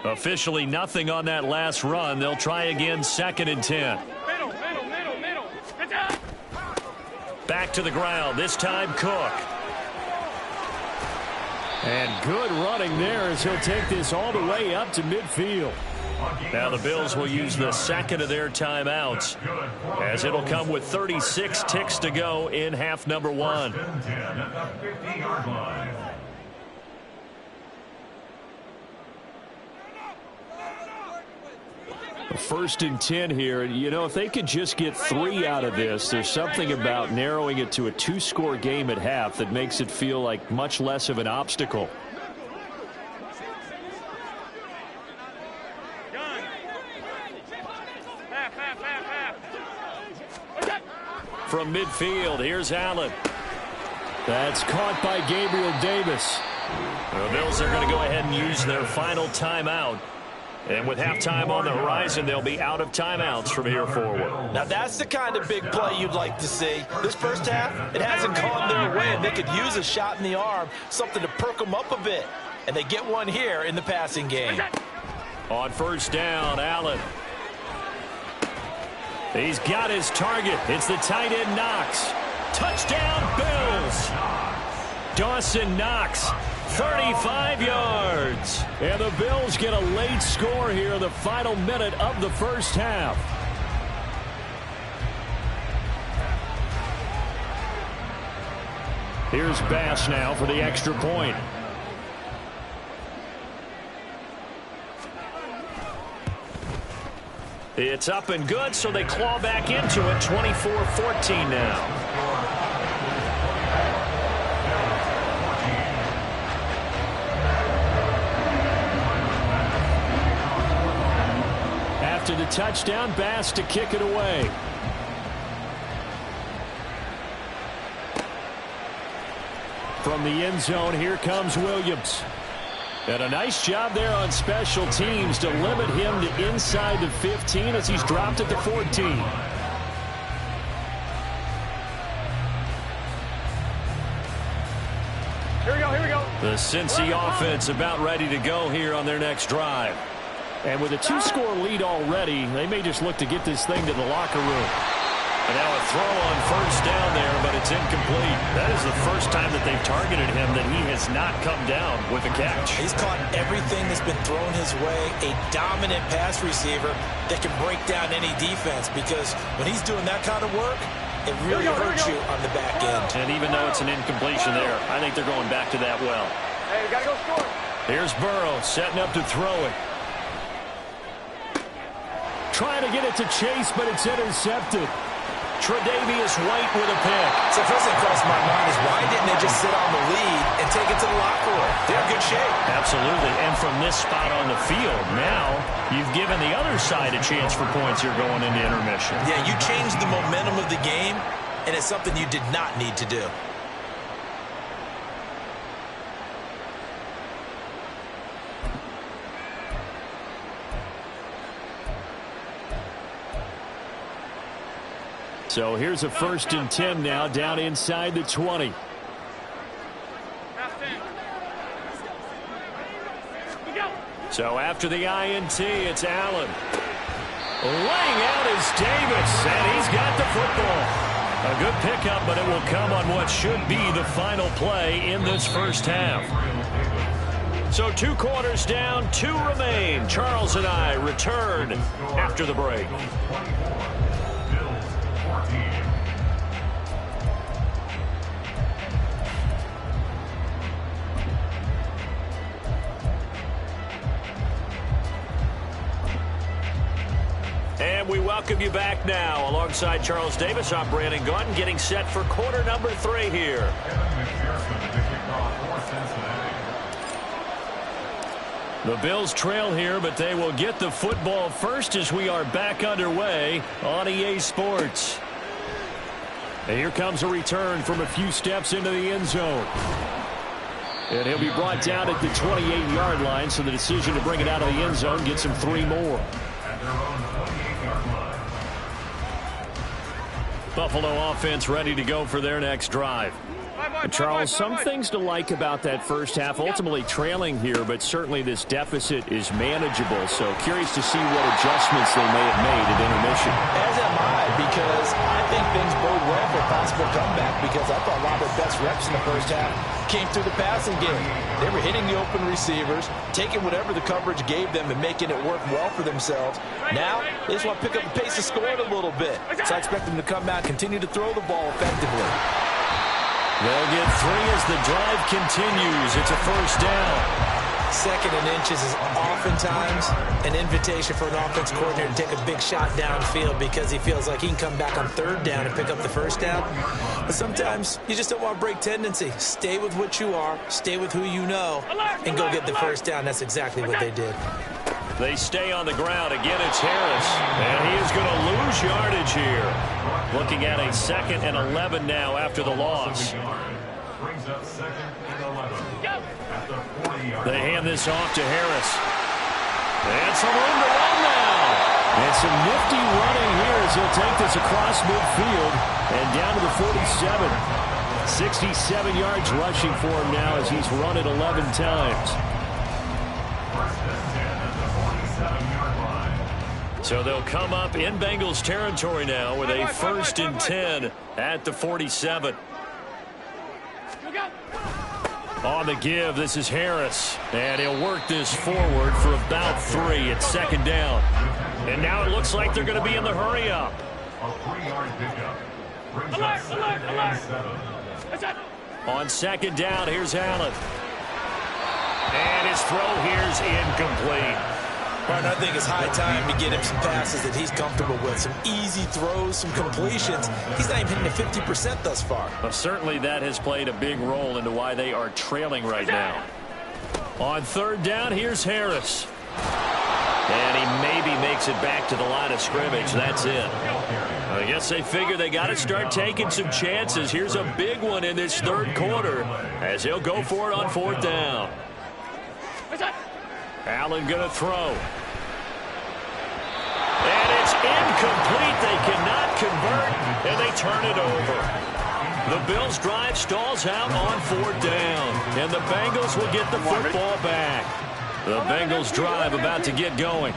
Officially nothing on that last run. They'll try again 2nd and 10. Middle. Back to the ground. This time Cook. And good running there as he'll take this all the way up to midfield. Now the Bills will use the second of their timeouts as it'll come with 36 ticks to go in half number 1. First and 10 here. You know, if they could just get 3 out of this, there's something about narrowing it to a 2-score game at half that makes it feel like much less of an obstacle. From midfield, here's Allen. That's caught by Gabriel Davis. The Bills are going to go ahead and use their final timeout. And with halftime on the horizon, they'll be out of timeouts from here forward. Now that's the kind of big play you'd like to see. This first half, it hasn't gone their way, and they could use a shot in the arm, something to perk them up a bit. And they get one here in the passing game. On first down, Allen. He's got his target. It's the tight end Knox. Touchdown, Bills. Dawson Knox, 35 yards. And the Bills get a late score here in the final minute of the first half. Here's Bass now for the extra point. It's up and good, so they claw back into it. 24-14 now. After the touchdown, Bass to kick it away. From the end zone, here comes Williams. And a nice job there on special teams to limit him to inside the 15 as he's dropped at the 14. Here we go. The Cincy offense about ready to go here on their next drive. And with a 2-score lead already, they may just look to get this thing to the locker room. And now a throw on first down there, but it's incomplete. That is the first time that they've targeted him that he has not come down with a catch. He's caught everything that's been thrown his way. A dominant pass receiver that can break down any defense, because when he's doing that kind of work, it really hurts you on the back end. And even though it's an incompletion there, I think they're going back to that well. Hey, we got to go score. Here's Burrow setting up to throw it. Trying to get it to Chase, but it's intercepted. Tre'Davious White with a pick. So first thing crossed my mind is, why didn't they just sit on the lead and take it to the locker room? They're in good shape. Absolutely. And from this spot on the field, now you've given the other side a chance for points here going into intermission. Yeah, you changed the momentum of the game, and it's something you did not need to do. So here's a 1st and 10 now, down inside the 20. So after the INT, it's Allen. Laying out is Davis, and he's got the football. A good pickup, but it will come on what should be the final play in this first half. So 2 quarters down, 2 remain. Charles and I return after the break. And we welcome you back now. Alongside Charles Davis, I'm Brandon Gaudin, getting set for quarter number 3 here. The Bills trail here, but they will get the football first as we are back underway on EA Sports. And here comes a return from a few steps into the end zone. And he'll be brought down at the 28-yard line, so the decision to bring it out of the end zone gets him 3 more. Buffalo offense ready to go for their next drive. Charles, some things to like about that first half. Ultimately trailing here, but certainly this deficit is manageable. So curious to see what adjustments they may have made at intermission. As am I, because I think things bode well for a possible comeback, because I thought a lot of their best reps in the first half came through the passing game. They were hitting the open receivers, taking whatever the coverage gave them and making it work well for themselves. Now, they just want to pick up the pace of scoring a little bit. So I expect them to come out and continue to throw the ball effectively. They'll get 3 as the drive continues. It's a first down. Second and inches is oftentimes an invitation for an offense coordinator to take a big shot downfield because he feels like he can come back on third down and pick up the first down. But sometimes you just don't want to break tendency. Stay with what you are, stay with who you know, and go get the first down. That's exactly what they did. They stay on the ground. Again, it's Harris. And he is going to lose yardage here. Looking at a 2nd and 11 now after the loss. They hand this off to Harris. And some room to run now. And some nifty running here as he'll take this across midfield and down to the 47. 67 yards rushing for him now as he's run it 11 times. So they'll come up in Bengals territory now with a 1st and 10 at the 47. On the give, this is Harris. And he'll work this forward for about 3 at 2nd down. And now it looks like they're going to be in the hurry up. On 2nd down, here's Allen. And his throw here's incomplete. I think it's high time to get him some passes that he's comfortable with. Some easy throws, some completions. He's not even hitting the 50% thus far. Well, certainly that has played a big role into why they are trailing right now. On 3rd down, here's Harris. And he maybe makes it back to the line of scrimmage. That's it. I guess they figure they got to start taking some chances. Here's a big one in this 3rd quarter as he'll go for it on 4th down. Allen going to throw. And it's incomplete. They cannot convert, and they turn it over. The Bills' drive stalls out on 4th down, and the Bengals will get the football back. The Bengals' drive about to get going.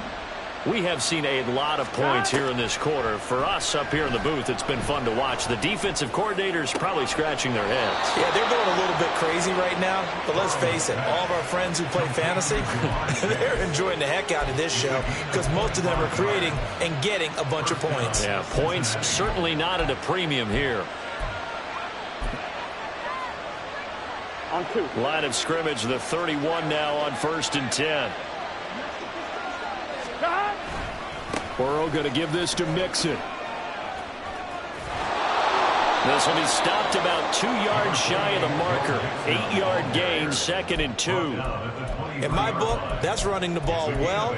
We have seen a lot of points here in this quarter. For us up here in the booth, it's been fun to watch. The defensive coordinators probably scratching their heads. Yeah, they're going a little bit crazy right now. But let's face it, all of our friends who play fantasy, they're enjoying the heck out of this show because most of them are creating and getting a bunch of points. Yeah, points certainly not at a premium here. On 2. Line of scrimmage, the 31 now on 1st and 10. Burrow going to give this to Mixon. This will be stopped about 2 yards shy of the marker. 8-yard gain, 2nd and 2. In my book, that's running the ball well,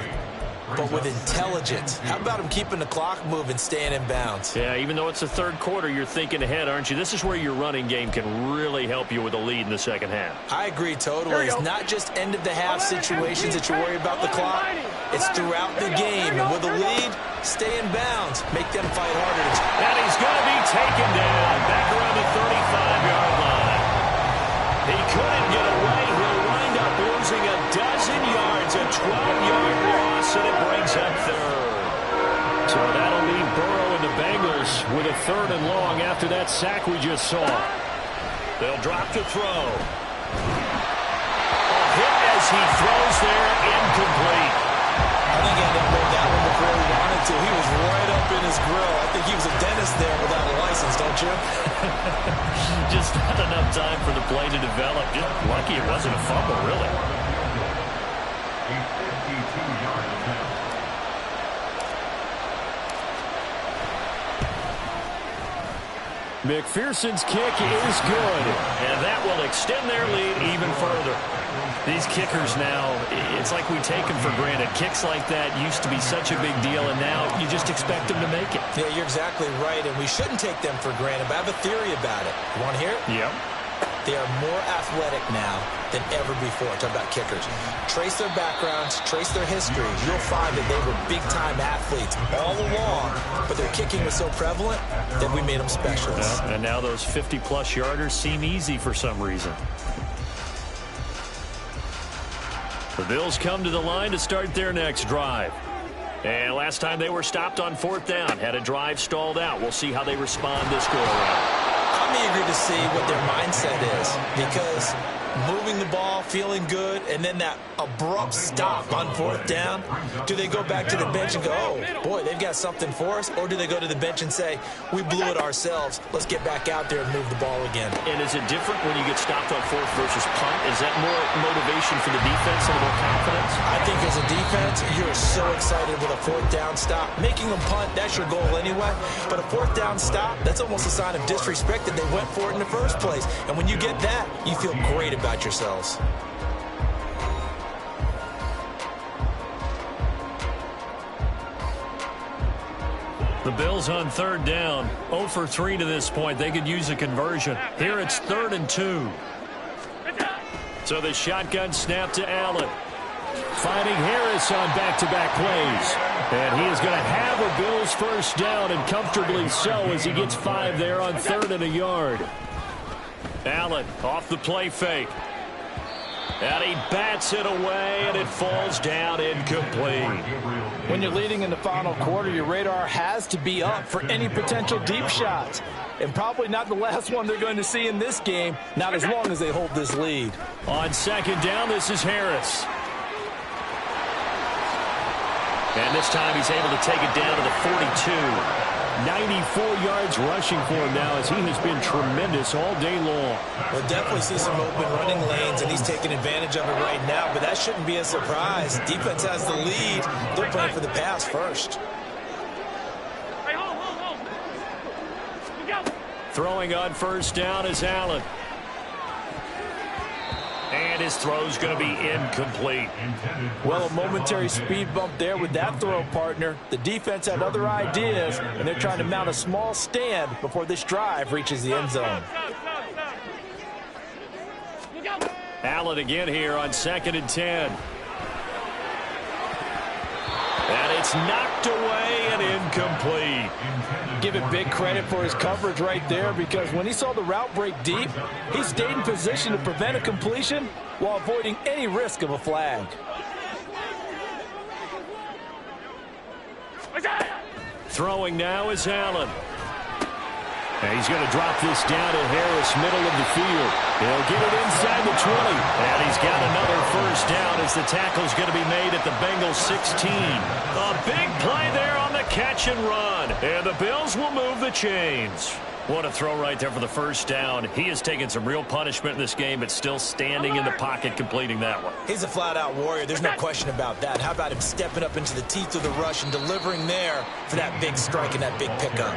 but with intelligence. How about him keeping the clock moving, staying in bounds? Yeah, even though it's the 3rd quarter, you're thinking ahead, aren't you? This is where your running game can really help you with a lead in the 2nd half. I agree totally. It's not just end-of-the-half situations that you worry about the clock. It's throughout the game. And with a lead, stay in bounds. Make them fight harder. And he's going to be taken down back around the 35-yard line. He couldn't get away. He'll wind up losing a dozen yards, a 12-yard loss, and it brings up 3rd. So that'll leave Burrow and the Bengals with a 3rd and long after that sack we just saw. They'll drop to throw. A hit as he throws there, incomplete. I think he had to unload that one before he wanted to. He was right up in his grill. I think he was a dentist there without a license, don't you? Just not enough time for the play to develop. Just lucky it wasn't a fumble, really. McPherson's kick is good, and that will extend their lead even further. These kickers now, it's like we take them for granted. Kicks like that used to be such a big deal, and now you just expect them to make it. Yeah, you're exactly right, and we shouldn't take them for granted, but I have a theory about it. You want to hear it? Yep. They are more athletic now than ever before. Talk about kickers. Trace their backgrounds, trace their history. You'll find that they were big-time athletes all along, but their kicking was so prevalent that we made them specialists. And now those 50-plus yarders seem easy for some reason. The Bills come to the line to start their next drive. And last time they were stopped on 4th down, had a drive stalled out. We'll see how they respond this go-around. I'm eager to see what their mindset is, because moving the ball, feeling good, and then that abrupt stop on 4th down, do they go back to the bench and go, oh, boy, they've got something for us? Or do they go to the bench and say, we blew it ourselves, let's get back out there and move the ball again? And is it different when you get stopped on 4th versus punt? Is that more motivation for the defense and more confidence? I think as a defense, you're so excited with a 4th down stop. Making them punt, that's your goal anyway. But a 4th down stop, that's almost a sign of disrespect that they went for it in the first place. And when you get that, you feel great about yourselves. The Bills on 3rd down, 0 for 3 to this point. They could use a conversion. Here it's 3rd and 2. So the shotgun snap to Allen. Finding Harris on back-to-back plays. And he is going to have a Bills first down, and comfortably so, as he gets 5 there on 3rd and a yard. Allen off the play fake. And he bats it away, and it falls down incomplete. When you're leading in the final quarter, your radar has to be up for any potential deep shots. And probably not the last one they're going to see in this game, not as long as they hold this lead. On 2nd down, this is Harris. And this time he's able to take it down to the 42. 94 yards rushing for him now, as he has been tremendous all day long. We'll definitely see some open running lanes, and he's taking advantage of it right now, but that shouldn't be a surprise. Defense has the lead. They're playing for the pass first. Throwing on 1st down is Allen. And his throw's going to be incomplete. Well, a momentary speed bump there with that throw, partner. The defense had other ideas, and they're trying to mount a small stand before this drive reaches the end zone. Allen again here on 2nd and 10. And it's knocked away and incomplete. Give it big credit for his coverage right there, because when he saw the route break deep, he stayed in position to prevent a completion while avoiding any risk of a flag. Throwing now is Allen. And he's going to drop this down to Harris, middle of the field. He'll get it inside the 20. And he's got another first down as the tackle's going to be made at the Bengals 16. A big play there on the catch and run. And the Bills will move the chains. What a throw right there for the first down. He has taken some real punishment in this game, but still standing in the pocket, completing that one. He's a flat-out warrior. There's no question about that. How about him stepping up into the teeth of the rush and delivering there for that big strike and that big pickup?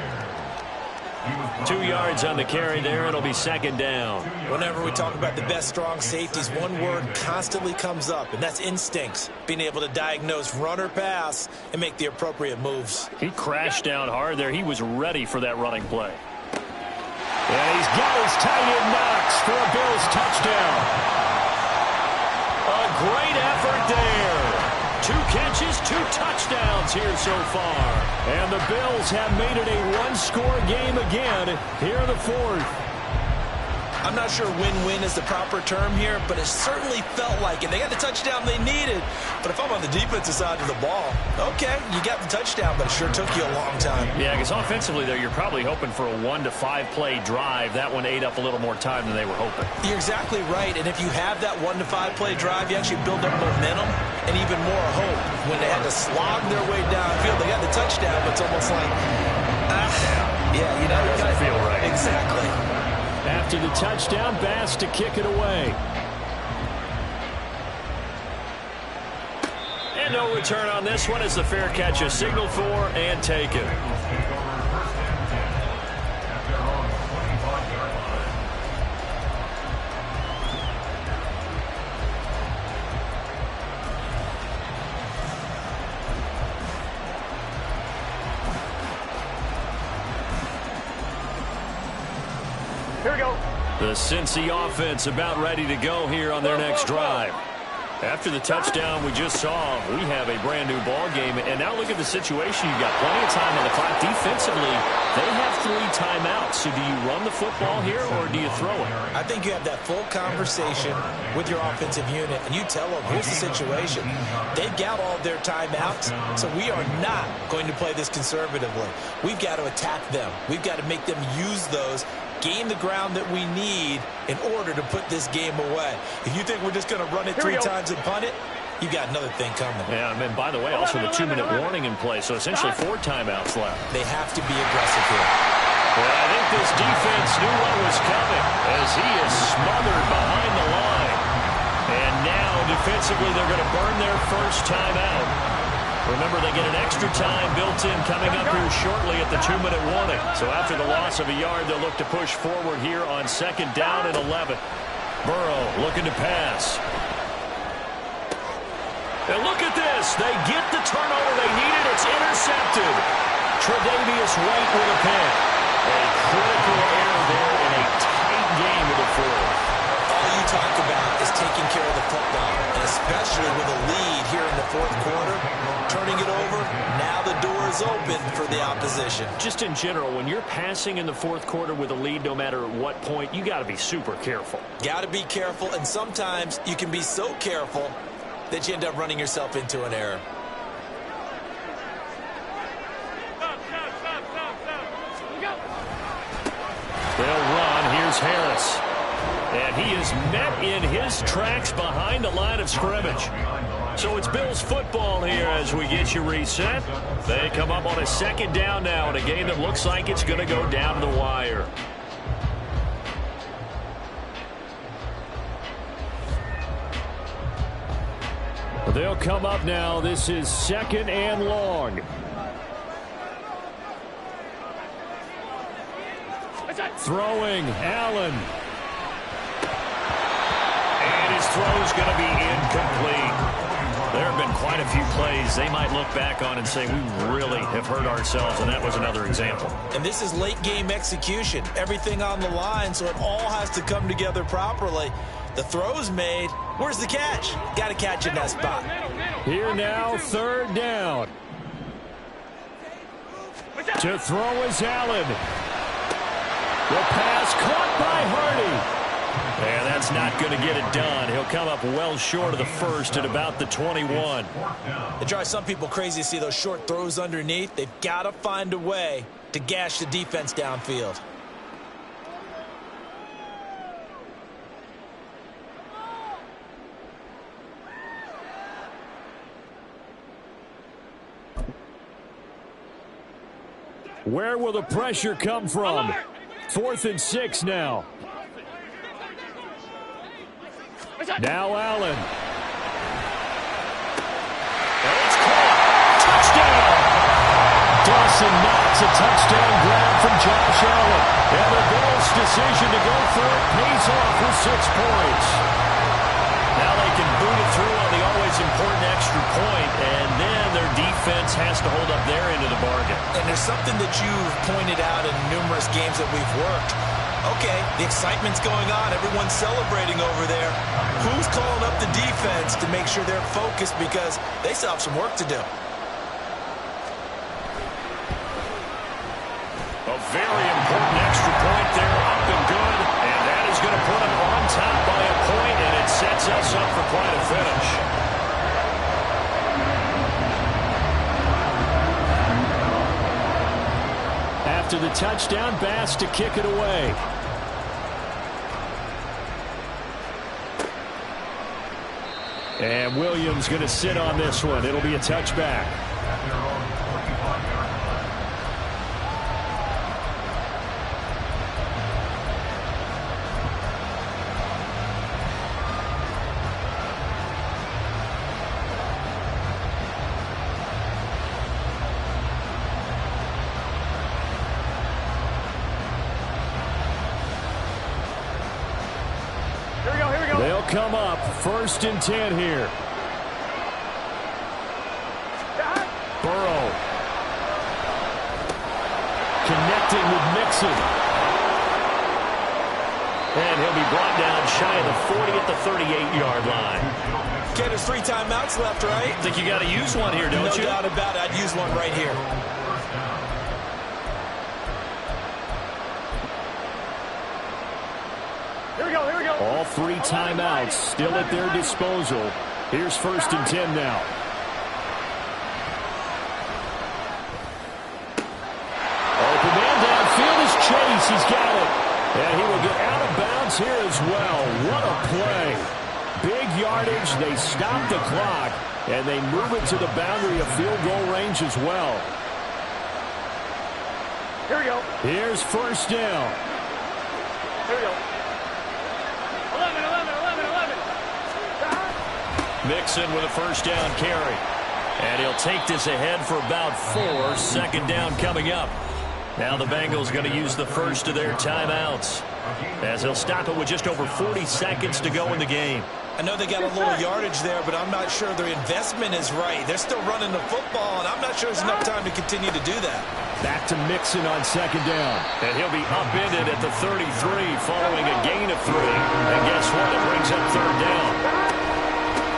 2 yards on the carry there. It'll be 2nd down. Whenever we talk about the best strong safeties, one word constantly comes up, and that's instincts. Being able to diagnose run or pass and make the appropriate moves. He crashed down hard there. He was ready for that running play. And he's got his tight end Knox for a Bills touchdown. A great effort there. 2 catches, 2 touchdowns here so far. And the Bills have made it a one-score game again here in the 4th. I'm not sure win-win is the proper term here, but it certainly felt like it. They got the touchdown they needed. But if I'm on the defensive side of the ball, okay, you got the touchdown, but it sure took you a long time. Yeah, because offensively, though, you're probably hoping for a 1 to 5 play drive. That one ate up a little more time than they were hoping. You're exactly right, and if you have that 1 to 5 play drive, you actually build up momentum and even more hope. When they had to slog their way downfield, they got the touchdown, but it's almost like, yeah, you know, that doesn't feel right. Exactly. After the touchdown, Bass to kick it away. And no return on this one as the fair catch is signaled for and taken. Here we go. The Cincy offense about ready to go here on their next drive. After the touchdown we just saw, we have a brand-new ball game. And now look at the situation. You've got plenty of time on the clock. Defensively, they have 3 timeouts. So do you run the football here or do you throw it? I think you have that full conversation with your offensive unit, and you tell them, here's the situation. They've got all of their timeouts, so we are not going to play this conservatively. We've got to attack them. We've got to make them use those, gain the ground that we need in order to put this game away. If you think we're just going to run it 3 times and punt it, you got another thing coming. Yeah, and by the way, also the 2-minute warning in play, so essentially 4 timeouts left. They have to be aggressive here. Well, I think this defense knew what was coming as he is smothered behind the line. And now, defensively, they're going to burn their first timeout. Remember, they get an extra time built in coming up here shortly at the 2-minute warning. So after the loss of a yard, they'll look to push forward here on 2nd down and 11. Burrow looking to pass. And look at this. They get the turnover they needed. It's intercepted. Tre'Davious White with a pick. A critical error there in a tight game with the 4th. All you talk about is taking care of the football, and especially with a lead here in the 4th quarter, turning it over, now the door is open for the opposition. Just in general, when you're passing in the 4th quarter with a lead, no matter at what point, you got to be super careful. Got to be careful, and sometimes you can be so careful that you end up running yourself into an error. They'll run. Here's Harris. And he is met in his tracks behind the line of scrimmage. So it's Bills football here as we get you reset. They come up on a 2nd down now in a game that looks like it's going to go down the wire. They'll come up now. This is 2nd and long. Throwing, Allen. And his throw's going to be incomplete. There have been quite a few plays they might look back on and say, we really have hurt ourselves, and that was another example. And this is late game execution. Everything on the line, so it all has to come together properly. The throw's made. Where's the catch? Got to catch in that spot. Here now, 3rd down. To throw is Allen. The pass caught by Hardy. And that's not going to get it done. He'll come up well short of the 1st at about the 21. It drives some people crazy to see those short throws underneath. They've got to find a way to gash the defense downfield. Where will the pressure come from? 4th and 6 now. Now Allen. And it's caught. Touchdown. Dawson Knox, a touchdown grab from Josh Allen. And the Bills' decision to go for it pays off with 6 points. Now they can boot it through on the always important extra point, and then their defense has to hold up their end of the bargain. And there's something that you've pointed out in numerous games that we've worked. Okay, the excitement's going on. Everyone's celebrating over there. Who's calling up the defense to make sure they're focused because they still have some work to do? A very important extra point there, up and good. And that is going to put them on top by a point, and it sets us up for quite a finish. After the touchdown, Bass to kick it away. And Williams going to sit on this one. It'll be a touchback. They'll come up 1st and 10 here. Burrow. Connecting with Mixon. And he'll be brought down shy of the 40 at the 38-yard line. Okay, there's 3 timeouts left, right? I think you got to use one here, don't you? No doubt about it. I'd use one right here. Here we go, here we go. All 3 timeouts still at their disposal. Here's 1st and 10 now. Open man downfield is Chase. He's got it. And he will get out of bounds here as well. What a play. Big yardage. They stop the clock. And they move it to the boundary of field goal range as well. Here we go. Here's 1st down. Here we go. 11. Mixon with a 1st down carry. And he'll take this ahead for about 4. 2nd down coming up. Now the Bengals going to use the first of their timeouts, as they'll stop it with just over 40 seconds to go in the game. I know they got a little yardage there, but I'm not sure their investment is right. They're still running the football, and I'm not sure there's enough time to continue to do that. Back to Mixon on 2nd down. And he'll be upended at the 33 following a gain of 3. And guess what? It brings up 3rd down.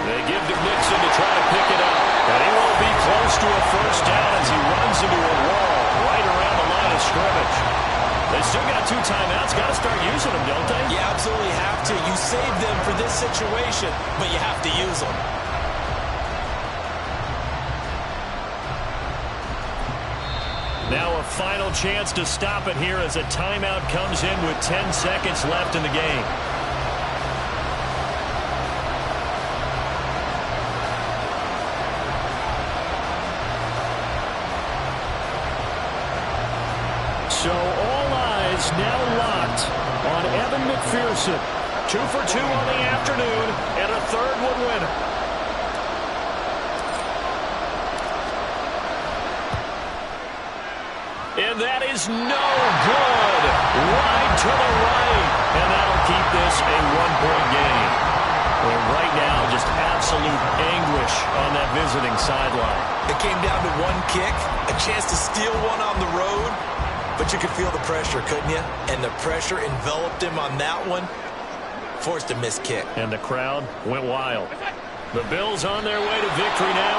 They give to Mixon to try to pick it up. And he won't be close to a 1st down as he runs into a wall right around the line of scrimmage. They still got 2 timeouts. Got to start using them, don't they? You absolutely have to. You save them for this situation, but you have to use them. Now a final chance to stop it here as a timeout comes in with 10 seconds left in the game. So all eyes now locked on Evan McPherson. 2 for 2 on the afternoon, and a 3rd would win it. And that is no good. Wide to the right. And that'll keep this a 1-point game. And right now, just absolute anguish on that visiting sideline. It came down to 1 kick, a chance to steal one on the road. But you could feel the pressure, couldn't you? And the pressure enveloped him on that one. Forced a missed kick. And the crowd went wild. The Bills on their way to victory now.